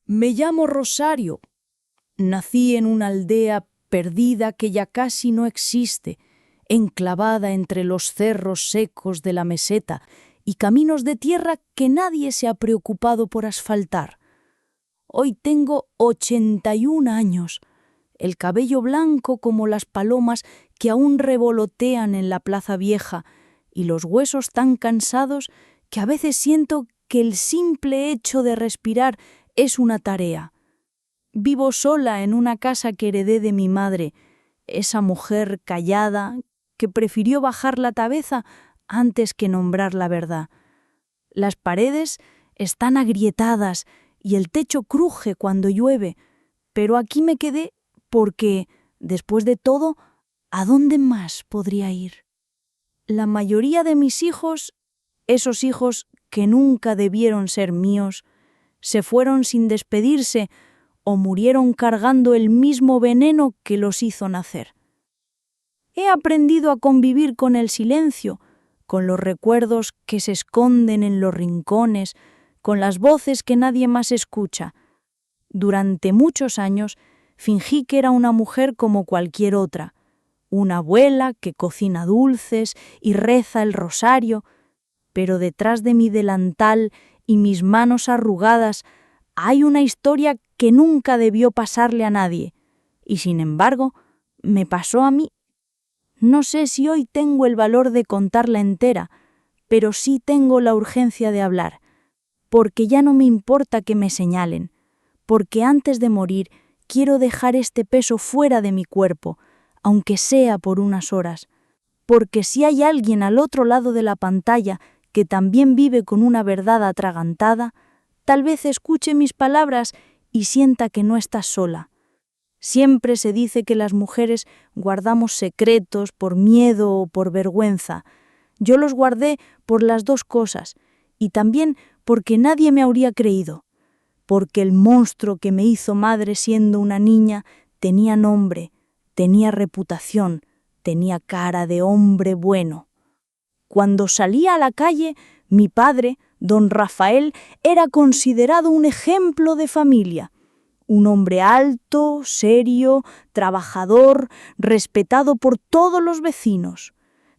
Me llamo Rosario. Nací en una aldea perdida que ya casi no existe, enclavada entre los cerros secos de la meseta y caminos de tierra que nadie se ha preocupado por asfaltar. Hoy tengo 81 años, el cabello blanco como las palomas que aún revolotean en la plaza vieja y los huesos tan cansados que a veces siento que el simple hecho de respirar es una tarea. Vivo sola en una casa que heredé de mi madre, esa mujer callada que prefirió bajar la cabeza antes que nombrar la verdad. Las paredes están agrietadas y el techo cruje cuando llueve, pero aquí me quedé porque, después de todo, ¿a dónde más podría ir? La mayoría de mis hijos, esos hijos que nunca debieron ser míos, se fueron sin despedirse o murieron cargando el mismo veneno que los hizo nacer. He aprendido a convivir con el silencio, con los recuerdos que se esconden en los rincones, con las voces que nadie más escucha. Durante muchos años fingí que era una mujer como cualquier otra, una abuela que cocina dulces y reza el rosario, pero detrás de mi delantal y mis manos arrugadas hay una historia que nunca debió pasarle a nadie, y sin embargo, me pasó a mí. No sé si hoy tengo el valor de contarla entera, pero sí tengo la urgencia de hablar, porque ya no me importa que me señalen, porque antes de morir quiero dejar este peso fuera de mi cuerpo, aunque sea por unas horas, porque si hay alguien al otro lado de la pantalla que también vive con una verdad atragantada, tal vez escuche mis palabras y sienta que no estás sola. Siempre se dice que las mujeres guardamos secretos por miedo o por vergüenza. Yo los guardé por las dos cosas, y también porque nadie me habría creído, porque el monstruo que me hizo madre siendo una niña tenía nombre, tenía reputación, tenía cara de hombre bueno. Cuando salía a la calle, mi padre, don Rafael, era considerado un ejemplo de familia. Un hombre alto, serio, trabajador, respetado por todos los vecinos.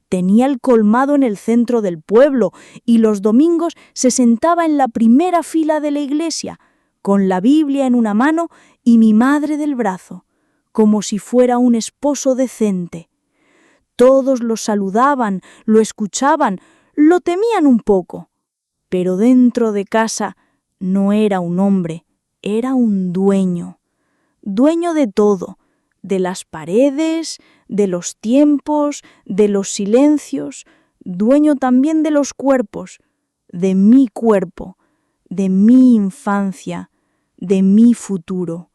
Tenía el colmado en el centro del pueblo y los domingos se sentaba en la primera fila de la iglesia, con la Biblia en una mano y mi madre del brazo, como si fuera un esposo decente. Todos lo saludaban, lo escuchaban, lo temían un poco, pero dentro de casa no era un hombre, era un dueño. Dueño de todo, de las paredes, de los tiempos, de los silencios, dueño también de los cuerpos, de mi cuerpo, de mi infancia, de mi futuro.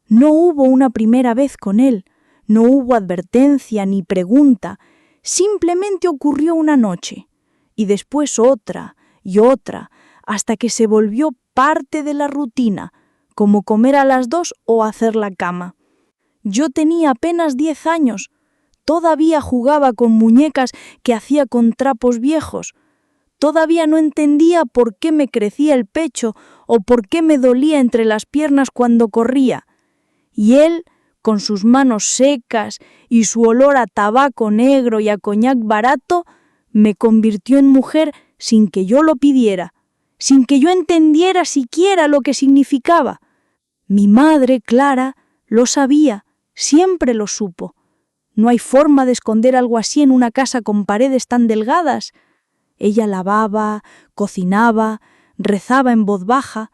No hubo una primera vez con él, no hubo advertencia ni pregunta, simplemente ocurrió una noche, y después otra y otra, hasta que se volvió parte de la rutina, como comer a las 2 o hacer la cama. Yo tenía apenas 10 años, todavía jugaba con muñecas que hacía con trapos viejos, todavía no entendía por qué me crecía el pecho o por qué me dolía entre las piernas cuando corría. Y él, con sus manos secas y su olor a tabaco negro y a coñac barato, me convirtió en mujer sin que yo lo pidiera, sin que yo entendiera siquiera lo que significaba. Mi madre, Clara, lo sabía, siempre lo supo. No hay forma de esconder algo así en una casa con paredes tan delgadas. Ella lavaba, cocinaba, rezaba en voz baja.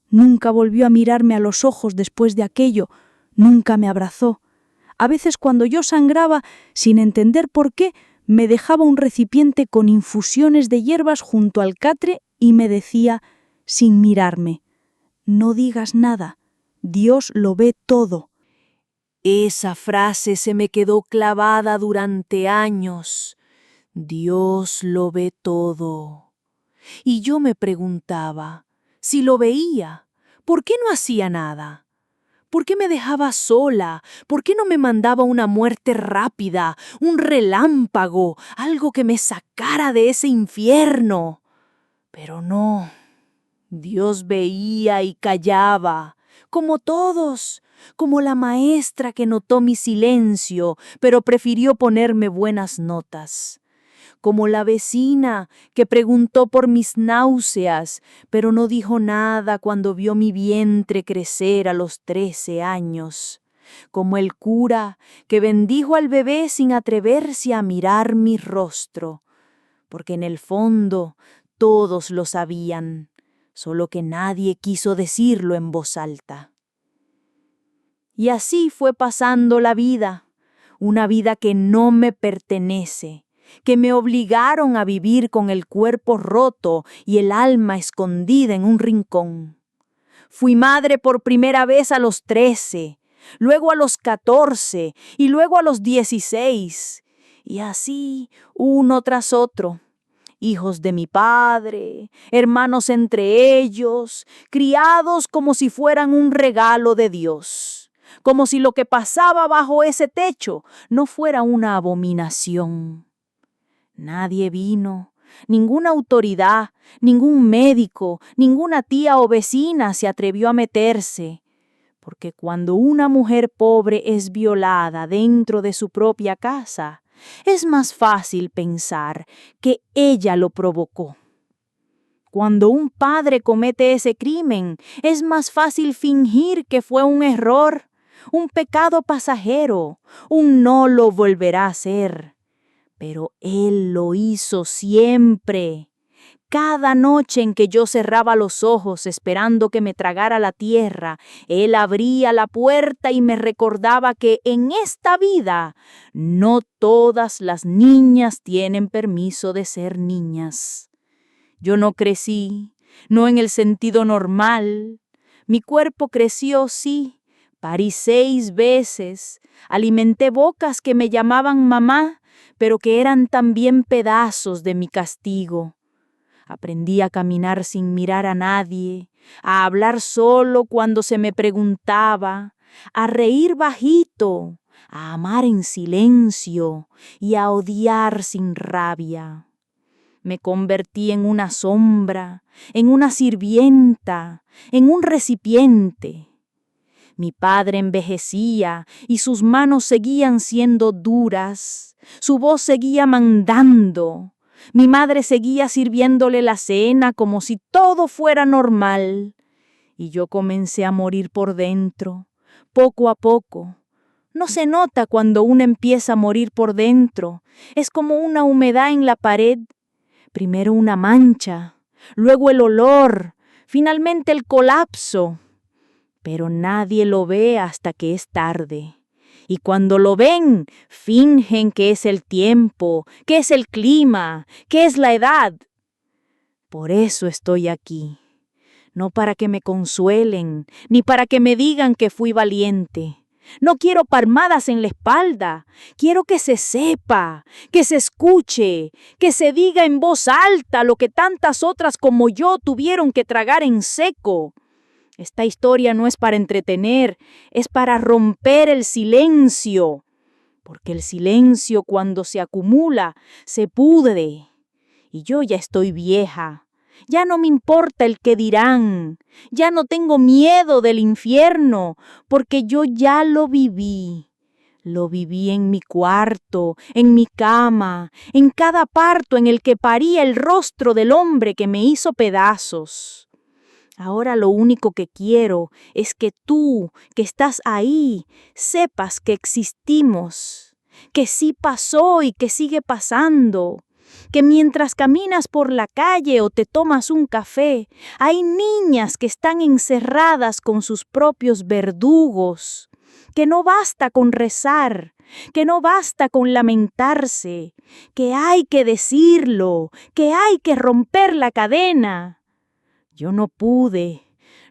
Nunca volvió a mirarme a los ojos después de aquello, nunca me abrazó. A veces cuando yo sangraba, sin entender por qué, me dejaba un recipiente con infusiones de hierbas junto al catre y me decía, sin mirarme, «No digas nada, Dios lo ve todo». Esa frase se me quedó clavada durante años. Dios lo ve todo. Y yo me preguntaba, si lo veía, ¿por qué no hacía nada? ¿Por qué me dejaba sola? ¿Por qué no me mandaba una muerte rápida, un relámpago, algo que me sacara de ese infierno? Pero no, Dios veía y callaba, como todos, como la maestra que notó mi silencio, pero prefirió ponerme buenas notas, como la vecina que preguntó por mis náuseas, pero no dijo nada cuando vio mi vientre crecer a los 13 años, como el cura que bendijo al bebé sin atreverse a mirar mi rostro, porque en el fondo todos lo sabían, solo que nadie quiso decirlo en voz alta. Y así fue pasando la vida, una vida que no me pertenece, que me obligaron a vivir con el cuerpo roto y el alma escondida en un rincón. Fui madre por primera vez a los 13, luego a los 14 y luego a los 16, y así uno tras otro. Hijos de mi padre, hermanos entre ellos, criados como si fueran un regalo de Dios, como si lo que pasaba bajo ese techo no fuera una abominación. Nadie vino, ninguna autoridad, ningún médico, ninguna tía o vecina se atrevió a meterse, porque cuando una mujer pobre es violada dentro de su propia casa, es más fácil pensar que ella lo provocó. Cuando un padre comete ese crimen, es más fácil fingir que fue un error, un pecado pasajero, un no lo volverá a hacer. Pero él lo hizo siempre. Cada noche en que yo cerraba los ojos esperando que me tragara la tierra, él abría la puerta y me recordaba que en esta vida no todas las niñas tienen permiso de ser niñas. Yo no crecí, no en el sentido normal. Mi cuerpo creció, sí. Parí 6 veces. Alimenté bocas que me llamaban mamá, pero que eran también pedazos de mi castigo. Aprendí a caminar sin mirar a nadie, a hablar solo cuando se me preguntaba, a reír bajito, a amar en silencio y a odiar sin rabia. Me convertí en una sombra, en una sirvienta, en un recipiente. Mi padre envejecía y sus manos seguían siendo duras, su voz seguía mandando. Mi madre seguía sirviéndole la cena como si todo fuera normal. Y yo comencé a morir por dentro, poco a poco. No se nota cuando uno empieza a morir por dentro. Es como una humedad en la pared. Primero una mancha, luego el olor, finalmente el colapso. Pero nadie lo ve hasta que es tarde. Y cuando lo ven, fingen que es el tiempo, que es el clima, que es la edad. Por eso estoy aquí. No para que me consuelen, ni para que me digan que fui valiente. No quiero palmadas en la espalda. Quiero que se sepa, que se escuche, que se diga en voz alta lo que tantas otras como yo tuvieron que tragar en seco. Esta historia no es para entretener, es para romper el silencio, porque el silencio cuando se acumula se pudre. Y yo ya estoy vieja, ya no me importa el que dirán, ya no tengo miedo del infierno, porque yo ya lo viví. Lo viví en mi cuarto, en mi cama, en cada parto en el que paría el rostro del hombre que me hizo pedazos. Ahora lo único que quiero es que tú, que estás ahí, sepas que existimos, que sí pasó y que sigue pasando, que mientras caminas por la calle o te tomas un café, hay niñas que están encerradas con sus propios verdugos, que no basta con rezar, que no basta con lamentarse, que hay que decirlo, que hay que romper la cadena. Yo no pude,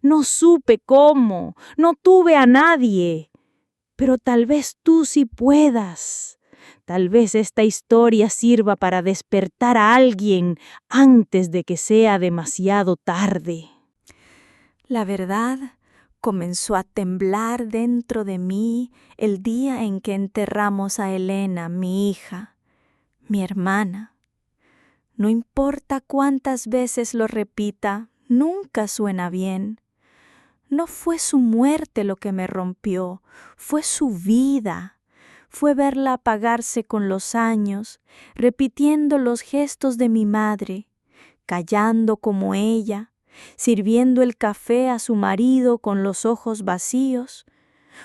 no supe cómo, no tuve a nadie, pero tal vez tú sí puedas. Tal vez esta historia sirva para despertar a alguien antes de que sea demasiado tarde. La verdad comenzó a temblar dentro de mí el día en que enterramos a Elena, mi hija, mi hermana. No importa cuántas veces lo repita, nunca suena bien. No fue su muerte lo que me rompió, fue su vida. Fue verla apagarse con los años, repitiendo los gestos de mi madre, callando como ella, sirviendo el café a su marido con los ojos vacíos.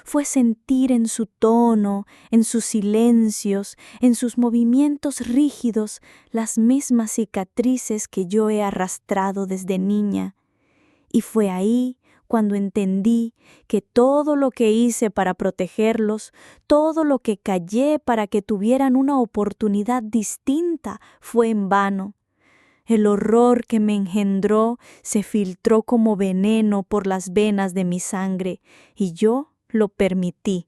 Fue sentir en su tono, en sus silencios, en sus movimientos rígidos, las mismas cicatrices que yo he arrastrado desde niña. Y fue ahí cuando entendí que todo lo que hice para protegerlos, todo lo que callé para que tuvieran una oportunidad distinta, fue en vano. El horror que me engendró se filtró como veneno por las venas de mi sangre, y yo lo permití.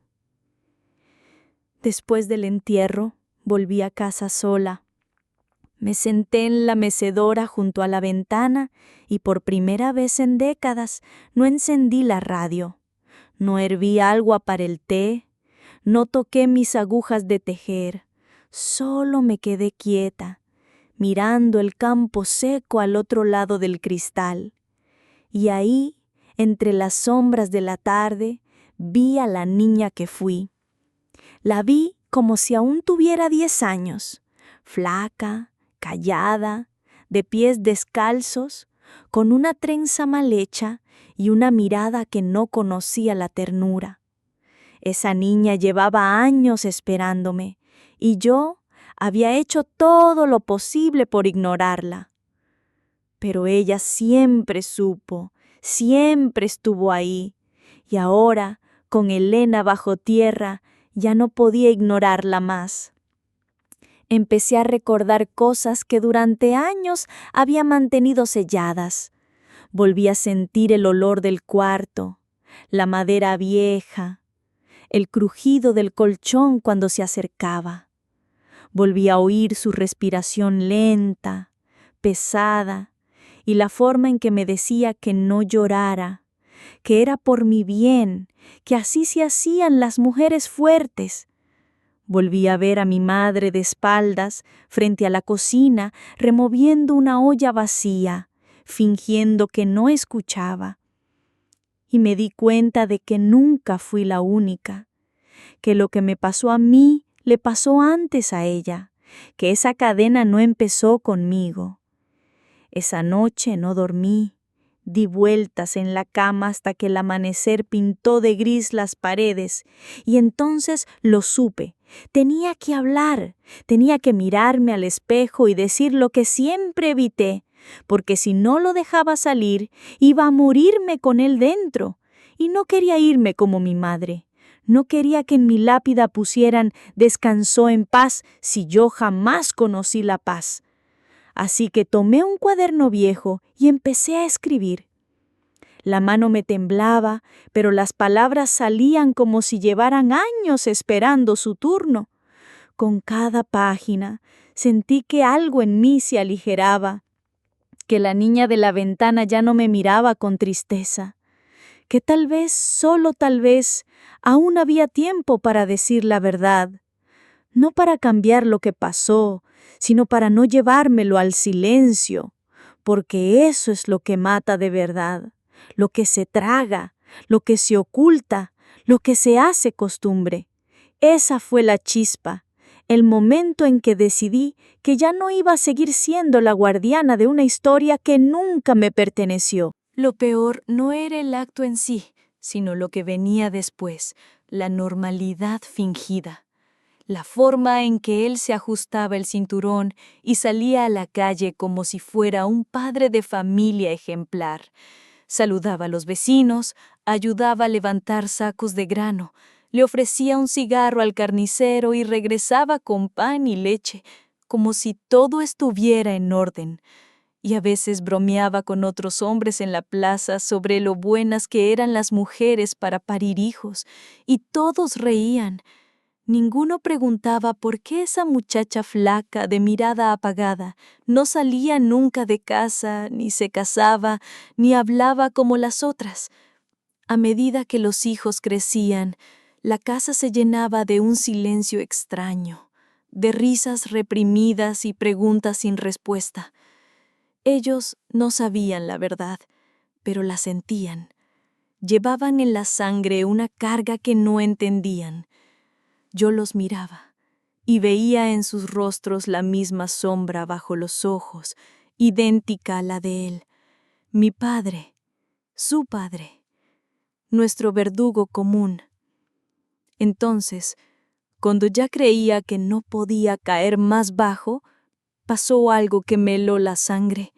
Después del entierro, volví a casa sola. Me senté en la mecedora junto a la ventana y por primera vez en décadas no encendí la radio. No herví agua para el té, no toqué mis agujas de tejer. Solo me quedé quieta, mirando el campo seco al otro lado del cristal. Y ahí, entre las sombras de la tarde, vi a la niña que fui. La vi como si aún tuviera 10 años, flaca, callada, de pies descalzos, con una trenza mal hecha y una mirada que no conocía la ternura. Esa niña llevaba años esperándome, y yo había hecho todo lo posible por ignorarla. Pero ella siempre supo, siempre estuvo ahí, y ahora, con Elena bajo tierra, ya no podía ignorarla más. Empecé a recordar cosas que durante años había mantenido selladas. Volví a sentir el olor del cuarto, la madera vieja, el crujido del colchón cuando se acercaba. Volví a oír su respiración lenta, pesada, y la forma en que me decía que no llorara, que era por mi bien, que así se hacían las mujeres fuertes. Volví a ver a mi madre de espaldas frente a la cocina, removiendo una olla vacía, fingiendo que no escuchaba. Y me di cuenta de que nunca fui la única, que lo que me pasó a mí le pasó antes a ella, que esa cadena no empezó conmigo. Esa noche no dormí. Di vueltas en la cama hasta que el amanecer pintó de gris las paredes, y entonces lo supe. Tenía que hablar, tenía que mirarme al espejo y decir lo que siempre evité, porque si no lo dejaba salir, iba a morirme con él dentro, y no quería irme como mi madre. No quería que en mi lápida pusieran «Descansó en paz» si yo jamás conocí la paz. Así que tomé un cuaderno viejo y empecé a escribir. La mano me temblaba, pero las palabras salían como si llevaran años esperando su turno. Con cada página sentí que algo en mí se aligeraba, que la niña de la ventana ya no me miraba con tristeza, que tal vez, solo tal vez, aún había tiempo para decir la verdad. No para cambiar lo que pasó, sino para no llevármelo al silencio, porque eso es lo que mata de verdad, lo que se traga, lo que se oculta, lo que se hace costumbre. Esa fue la chispa, el momento en que decidí que ya no iba a seguir siendo la guardiana de una historia que nunca me perteneció. Lo peor no era el acto en sí, sino lo que venía después, la normalidad fingida. La forma en que él se ajustaba el cinturón y salía a la calle como si fuera un padre de familia ejemplar. Saludaba a los vecinos, ayudaba a levantar sacos de grano, le ofrecía un cigarro al carnicero y regresaba con pan y leche, como si todo estuviera en orden. Y a veces bromeaba con otros hombres en la plaza sobre lo buenas que eran las mujeres para parir hijos, y todos reían. Ninguno preguntaba por qué esa muchacha flaca, de mirada apagada, no salía nunca de casa, ni se casaba, ni hablaba como las otras. A medida que los hijos crecían, la casa se llenaba de un silencio extraño, de risas reprimidas y preguntas sin respuesta. Ellos no sabían la verdad, pero la sentían. Llevaban en la sangre una carga que no entendían. Yo los miraba y veía en sus rostros la misma sombra bajo los ojos, idéntica a la de él. Mi padre, su padre, nuestro verdugo común. Entonces, cuando ya creía que no podía caer más bajo, pasó algo que me heló la sangre.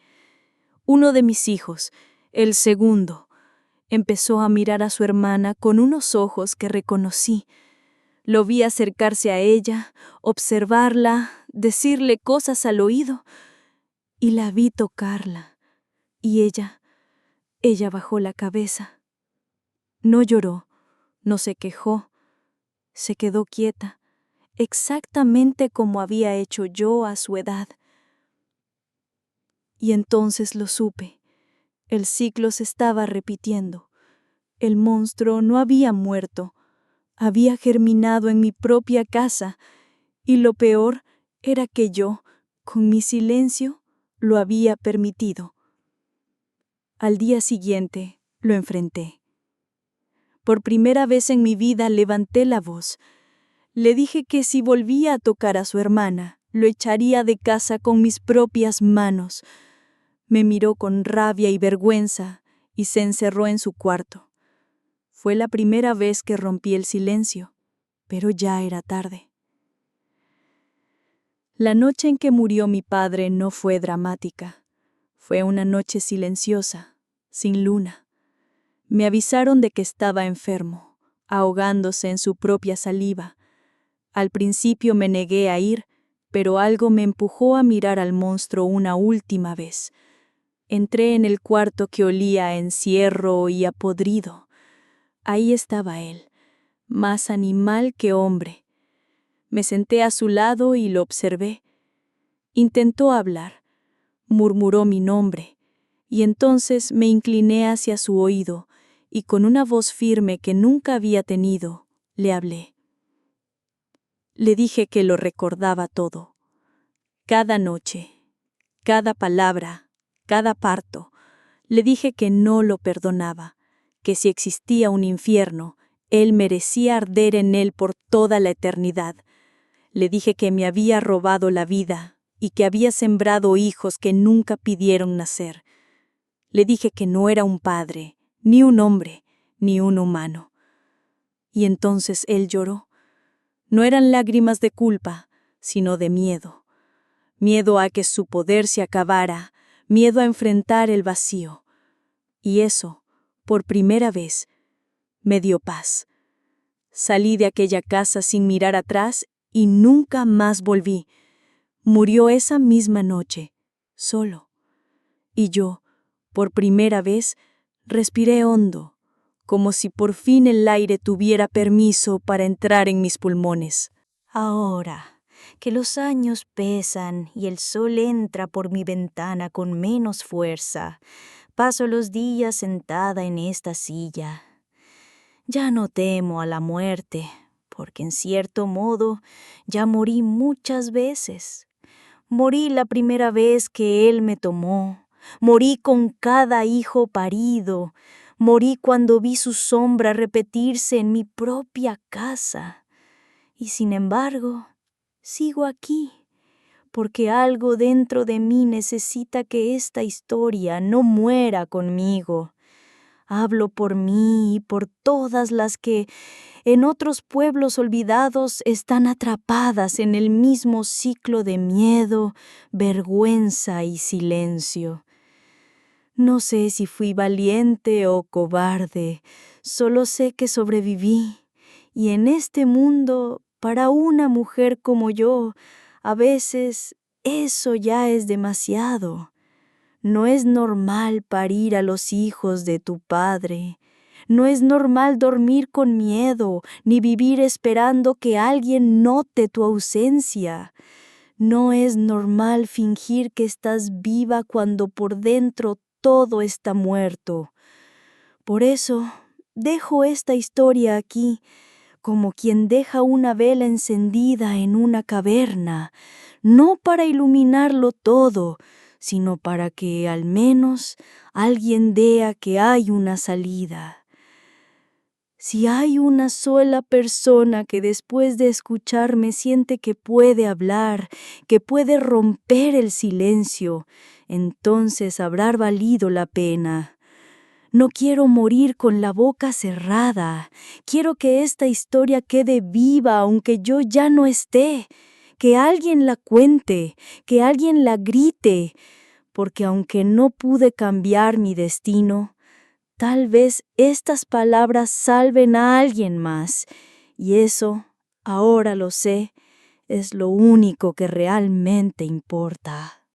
Uno de mis hijos, el segundo, empezó a mirar a su hermana con unos ojos que reconocí. Lo vi acercarse a ella, observarla, decirle cosas al oído, y la vi tocarla. Y ella bajó la cabeza. No lloró, no se quejó, se quedó quieta, exactamente como había hecho yo a su edad. Y entonces lo supe. El ciclo se estaba repitiendo. El monstruo no había muerto, había germinado en mi propia casa, y lo peor era que yo, con mi silencio, lo había permitido. Al día siguiente lo enfrenté. Por primera vez en mi vida levanté la voz. Le dije que si volvía a tocar a su hermana, lo echaría de casa con mis propias manos. Me miró con rabia y vergüenza y se encerró en su cuarto. Fue la primera vez que rompí el silencio, pero ya era tarde. La noche en que murió mi padre no fue dramática. Fue una noche silenciosa, sin luna. Me avisaron de que estaba enfermo, ahogándose en su propia saliva. Al principio me negué a ir, pero algo me empujó a mirar al monstruo una última vez. Entré en el cuarto que olía a encierro y a podrido. Ahí estaba él, más animal que hombre. Me senté a su lado y lo observé. Intentó hablar, murmuró mi nombre, y entonces me incliné hacia su oído y con una voz firme que nunca había tenido, le hablé. Le dije que lo recordaba todo. Cada noche, cada palabra, cada parto. Le dije que no lo perdonaba, que si existía un infierno, él merecía arder en él por toda la eternidad. Le dije que me había robado la vida y que había sembrado hijos que nunca pidieron nacer. Le dije que no era un padre, ni un hombre, ni un humano. Y entonces él lloró. No eran lágrimas de culpa, sino de miedo. Miedo a que su poder se acabara, miedo a enfrentar el vacío. Y eso, por primera vez, me dio paz. Salí de aquella casa sin mirar atrás y nunca más volví. Murió esa misma noche, solo. Y yo, por primera vez, respiré hondo, como si por fin el aire tuviera permiso para entrar en mis pulmones. Ahora que los años pesan y el sol entra por mi ventana con menos fuerza, paso los días sentada en esta silla. Ya no temo a la muerte, porque en cierto modo ya morí muchas veces. Morí la primera vez que él me tomó, morí con cada hijo parido, morí cuando vi su sombra repetirse en mi propia casa. Y sin embargo, sigo aquí, porque algo dentro de mí necesita que esta historia no muera conmigo. Hablo por mí y por todas las que, en otros pueblos olvidados, están atrapadas en el mismo ciclo de miedo, vergüenza y silencio. No sé si fui valiente o cobarde, solo sé que sobreviví, y en este mundo, para una mujer como yo, a veces eso ya es demasiado. No es normal parir a los hijos de tu padre. No es normal dormir con miedo, ni vivir esperando que alguien note tu ausencia. No es normal fingir que estás viva cuando por dentro todo está muerto. Por eso, dejo esta historia aquí, como quien deja una vela encendida en una caverna, no para iluminarlo todo, sino para que al menos alguien vea que hay una salida. Si hay una sola persona que después de escucharme siente que puede hablar, que puede romper el silencio, entonces habrá valido la pena. No quiero morir con la boca cerrada. Quiero que esta historia quede viva aunque yo ya no esté. Que alguien la cuente, que alguien la grite, porque aunque no pude cambiar mi destino, tal vez estas palabras salven a alguien más, y eso, ahora lo sé, es lo único que realmente importa.